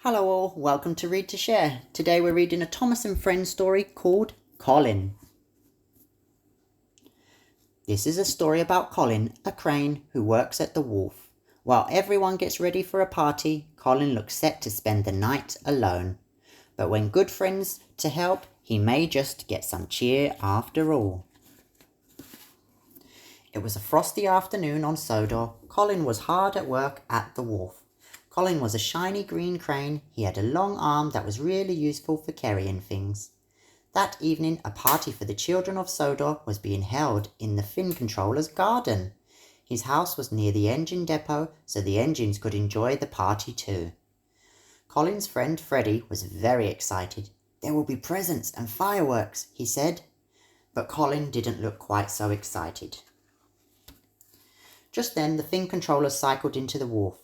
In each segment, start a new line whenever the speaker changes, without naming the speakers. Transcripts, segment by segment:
Hello all, welcome to Read to Share. Today we're reading a Thomas and Friends story called Colin. This is a story about Colin, a crane who works at the wharf. While everyone gets ready for a party, Colin looks set to spend the night alone. But when good friends to help, he may just get some cheer after all. It was a frosty afternoon on Sodor. Colin was hard at work at the wharf. Colin was a shiny green crane. He had a long arm that was really useful for carrying things. That evening, a party for the children of Sodor was being held in the fin controller's garden. His house was near the engine depot, so the engines could enjoy the party too. Colin's friend Freddie was very excited. "There will be presents and fireworks," he said. But Colin didn't look quite so excited. Just then, the fin controller cycled into the wharf.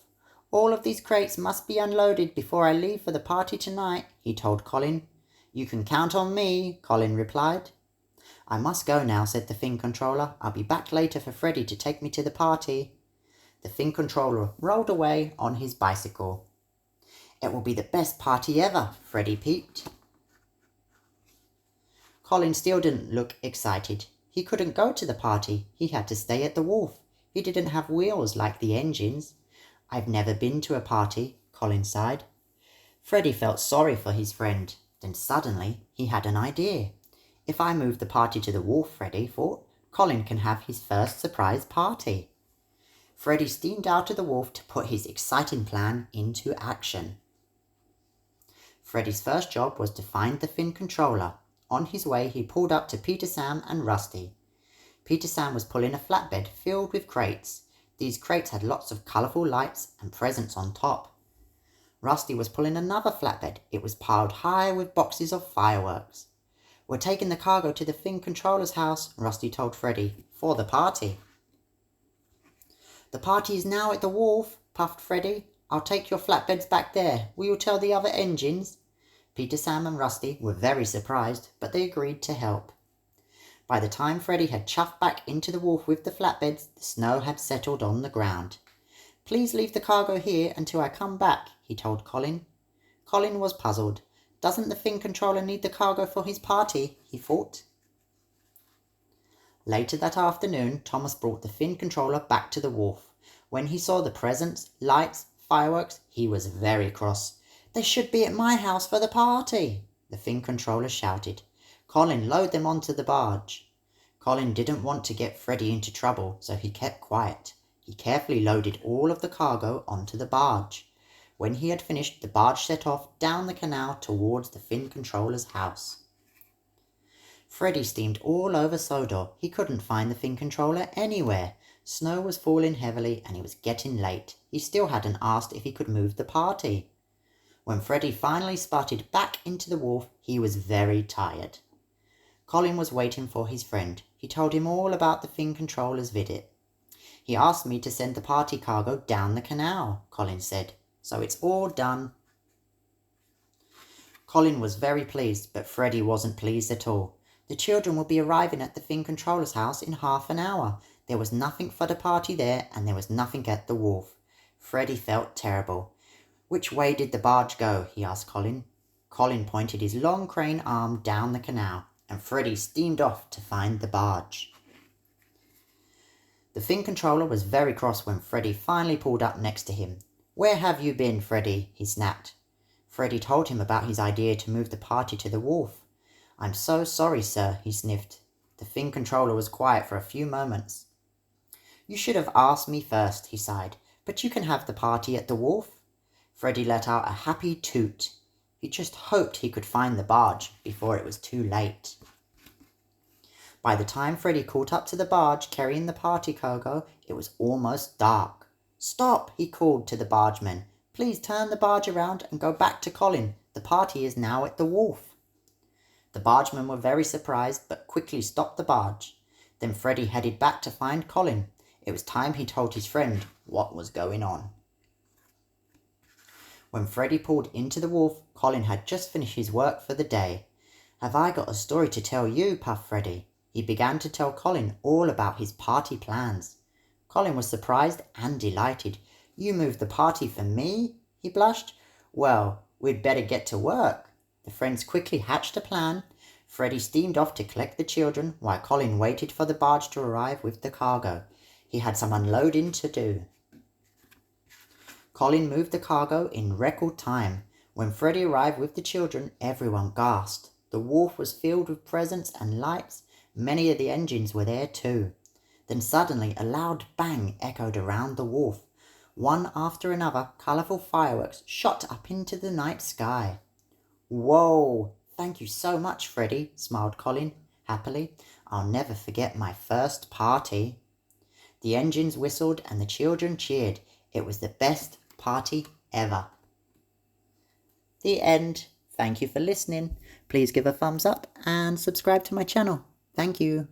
"All of these crates must be unloaded before I leave for the party tonight," he told Colin. "You can count on me," Colin replied. "I must go now," said the fin controller. "I'll be back later for Freddie to take me to the party." The fin controller rolled away on his bicycle. "It will be the best party ever," Freddie peeped. Colin still didn't look excited. He couldn't go to the party. He had to stay at the wharf. He didn't have wheels like the engines. "I've never been to a party," Colin sighed. Freddie felt sorry for his friend. Then suddenly he had an idea. "If I move the party to the wharf," Freddie thought, "Colin can have his first surprise party." Freddie steamed out of the wharf to put his exciting plan into action. Freddie's first job was to find the fin controller. On his way, he pulled up to Peter, Sam and Rusty. Peter Sam was pulling a flatbed filled with crates. These crates had lots of colourful lights and presents on top. Rusty was pulling another flatbed. It was piled high with boxes of fireworks. "We're taking the cargo to the fin controller's house," Rusty told Freddie, "for the party." "The party is now at the wharf," puffed Freddie. "I'll take your flatbeds back there. Will you tell the other engines?" Peter, Sam and Rusty were very surprised, but they agreed to help. By the time Freddie had chuffed back into the wharf with the flatbeds, the snow had settled on the ground. "Please leave the cargo here until I come back," he told Colin. Colin was puzzled. Doesn't the fin controller need the cargo for his party? He thought. Later that afternoon, Thomas brought the fin controller back to the wharf. When he saw the presents, lights, fireworks, he was very cross. "They should be at my house for the party," the fin controller shouted. "Colin, load them onto the barge." Colin didn't want to get Freddie into trouble, so he kept quiet. He carefully loaded all of the cargo onto the barge. When he had finished, the barge set off down the canal towards the fin controller's house. Freddie steamed all over Sodor. He couldn't find the fin controller anywhere. Snow was falling heavily and it was getting late. He still hadn't asked if he could move the party. When Freddie finally spotted back into the wharf, he was very tired. Colin was waiting for his friend. He told him all about the fin controller's visit. "He asked me to send the party cargo down the canal," Colin said, "so it's all done." Colin was very pleased, but Freddie wasn't pleased at all. The children would be arriving at the fin controller's house in half an hour. There was nothing for the party there, and there was nothing at the wharf. Freddie felt terrible. "Which way did the barge go?" he asked Colin. Colin pointed his long crane arm down the canal, and Freddie steamed off to find the barge. The fin controller was very cross when Freddie finally pulled up next to him. "Where have you been, Freddie?" he snapped. Freddie told him about his idea to move the party to the wharf. "I'm so sorry, sir," he sniffed. The fin controller was quiet for a few moments. "You should have asked me first," he sighed. "But you can have the party at the wharf." Freddie let out a happy toot. He just hoped he could find the barge before it was too late. By the time Freddie caught up to the barge carrying the party cargo, it was almost dark. "Stop," he called to the bargeman. "Please turn the barge around and go back to Colin. The party is now at the wharf." The bargemen were very surprised, but quickly stopped the barge. Then Freddie headed back to find Colin. It was time he told his friend what was going on. When Freddie pulled into the wharf, Colin had just finished his work for the day. "Have I got a story to tell you?" puffed Freddie. He began to tell Colin all about his party plans. Colin was surprised and delighted. "You moved the party for me?" he blushed. "Well, We'd better get to work. The friends quickly hatched a plan. Freddie steamed off to collect the children while Colin waited for the barge to arrive with the cargo. He had some unloading to do. Colin moved the cargo in record time. When Freddie arrived with the children, everyone gasped. The wharf was filled with presents and lights. Many of the engines were there too. Then suddenly a loud bang echoed around the wharf. One after another, colourful fireworks shot up into the night sky. Whoa! Thank you so much, Freddie, smiled Colin happily. I'll never forget my first party. The engines whistled and the children cheered. It was the best party ever. The end. Thank you for listening. Please give a thumbs up and subscribe to my channel. Thank you.